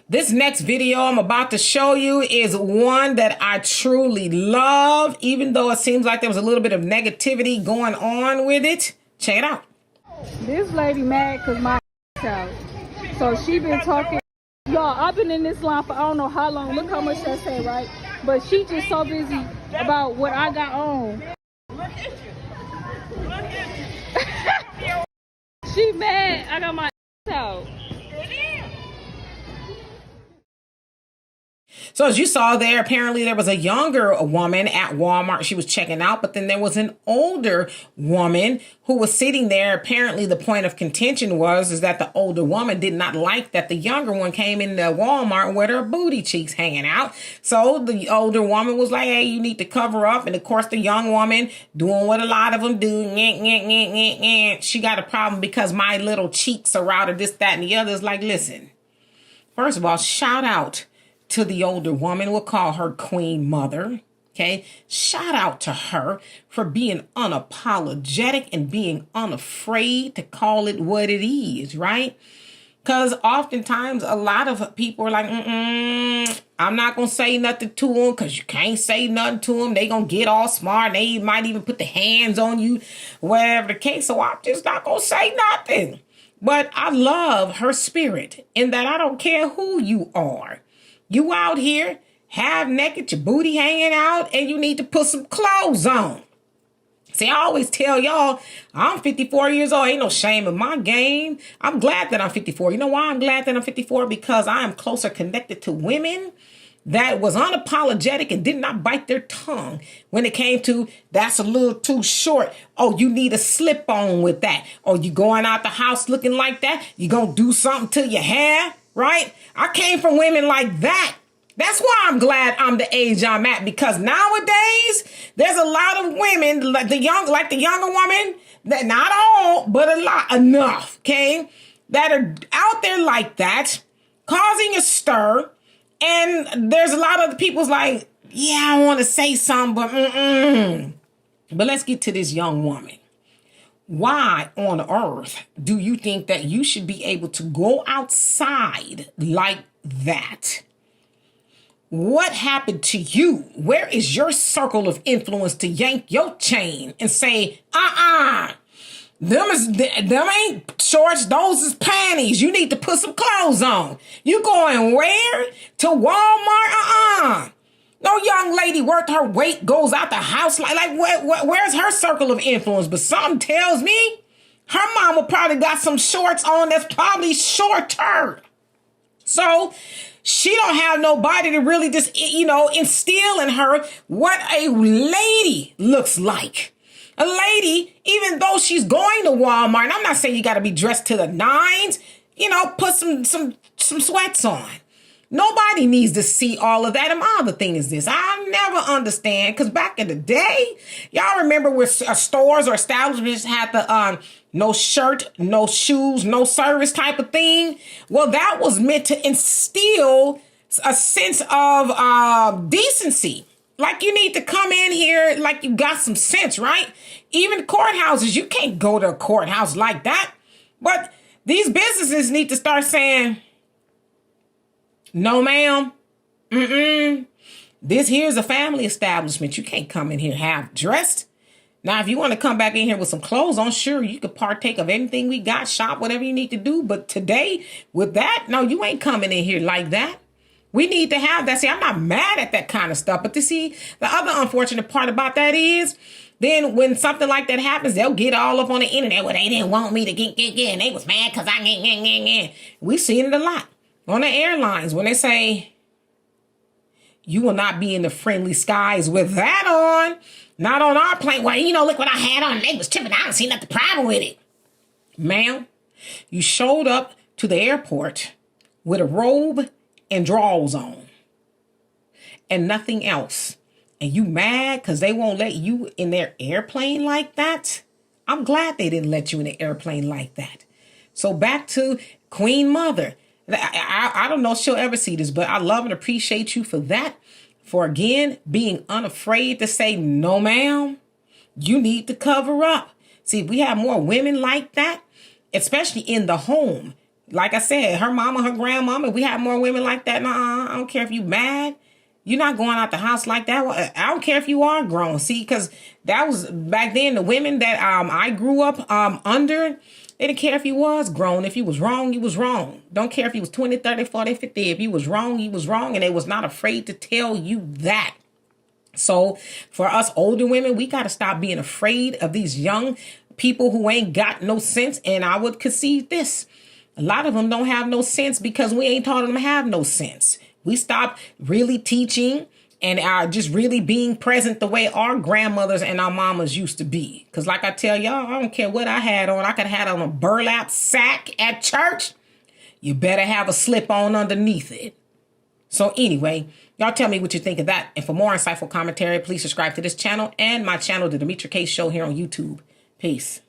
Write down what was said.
This next video I'm about to show you is one that I truly love, even though it seems like there was a little bit of negativity going on with it. Check it out. This lady mad because my out. So she been talking. Y'all, I've been in this line for I don't know how long. Look how much that say, right? But she just so busy about what I got on. Look at you. Look at you. She mad. I got my out. So as you saw there, apparently there was a younger woman at Walmart. She was checking out, but then there was an older woman who was sitting there. Apparently the point of contention is that the older woman did not like that the younger one came into Walmart with her booty cheeks hanging out. So the older woman was like, hey, you need to cover up. And of course, the young woman doing what a lot of them do. She got a problem because my little cheeks are out, or this, that, and the other. Is like, listen, first of all, shout out to the older woman. We'll call her Queen Mother. Okay. Shout out to her for being unapologetic and being unafraid to call it what it is, right? Because oftentimes a lot of people are like, I'm not going to say nothing to them because you can't say nothing to them. They going to get all smart. They might even put the hands on you, whatever the case. So I'm just not going to say nothing. But I love her spirit in that I don't care who you are. You out here, half naked, your booty hanging out, and you need to put some clothes on. See, I always tell y'all, I'm 54 years old. Ain't no shame in my game. I'm glad that I'm 54. You know why I'm glad that I'm 54? Because I am closer connected to women that was unapologetic and did not bite their tongue when it came to, that's a little too short. Oh, you need a slip on with that. Oh, you going out the house looking like that? You gonna do something to your hair? Right? I came from women like that. That's why I'm glad I'm the age I'm at, because nowadays there's a lot of women like the younger woman, that not all, but a lot, enough, okay, that are out there like that, causing a stir. And there's a lot of the people's like, yeah, I want to say something, but let's get to this young woman. Why on earth do you think that you should be able to go outside like that? What happened to you? Where is your circle of influence to yank your chain and say, them ain't shorts, those is panties. You need to put some clothes on. You going where? To Walmart? No young lady worth her weight goes out the house where's her circle of influence? But something tells me her mama probably got some shorts on that's probably shorter. So she don't have nobody to really just, instill in her what a lady looks like. A lady, even though she's going to Walmart, and I'm not saying you got to be dressed to the nines, put some sweats on. Nobody needs to see all of that. And my other thing is this. I never understand, because back in the day, y'all remember where stores or establishments had the no shirt, no shoes, no service type of thing? Well, that was meant to instill a sense of decency. Like you need to come in here like you got some sense, right? Even courthouses, you can't go to a courthouse like that. But these businesses need to start saying, no, ma'am. This here's a family establishment. You can't come in here half dressed. Now, if you want to come back in here with some clothes on, sure, you could partake of anything we got, shop, whatever you need to do. But today, with that, no, you ain't coming in here like that. We need to have that. See, I'm not mad at that kind of stuff. But to see, the other unfortunate part about that is, then when something like that happens, they'll get all up on the internet. Well, they didn't want me to get. And they was mad because We've seen it a lot on the airlines when they say, you will not be in the friendly skies with that on. Not on our plane. Well, look what I had on. They was tripping. I don't see nothing problem with it. Ma'am, you showed up to the airport with a robe and drawers on and nothing else. And you mad because they won't let you in their airplane like that? I'm glad they didn't let you in the airplane like that. So back to Queen Mother. I don't know if she'll ever see this, but I love and appreciate you for that. For, again, being unafraid to say, no, ma'am, you need to cover up. See, if we have more women like that, especially in the home, Like I said, her mama, her grandmama, we have more women like that. Nuh-uh. I don't care if you mad. You're not going out the house like that. I don't care if you are grown. See, because that was back then, the women that I grew up under, they didn't care if you was grown. If you was wrong, you was wrong. Don't care if you was 20, 30, 40, 50. If you was wrong, you was wrong. And they was not afraid to tell you that. So for us older women, we got to stop being afraid of these young people who ain't got no sense. And I would concede this. A lot of them don't have no sense because we ain't taught them to have no sense. We stopped really teaching and are just really being present the way our grandmothers and our mamas used to be. Because like I tell y'all, I don't care what I had on. I could have had on a burlap sack at church. You better have a slip on underneath it. So anyway, y'all tell me what you think of that. And for more insightful commentary, please subscribe to this channel and my channel, The Demetra Kaye Show, here on YouTube. Peace.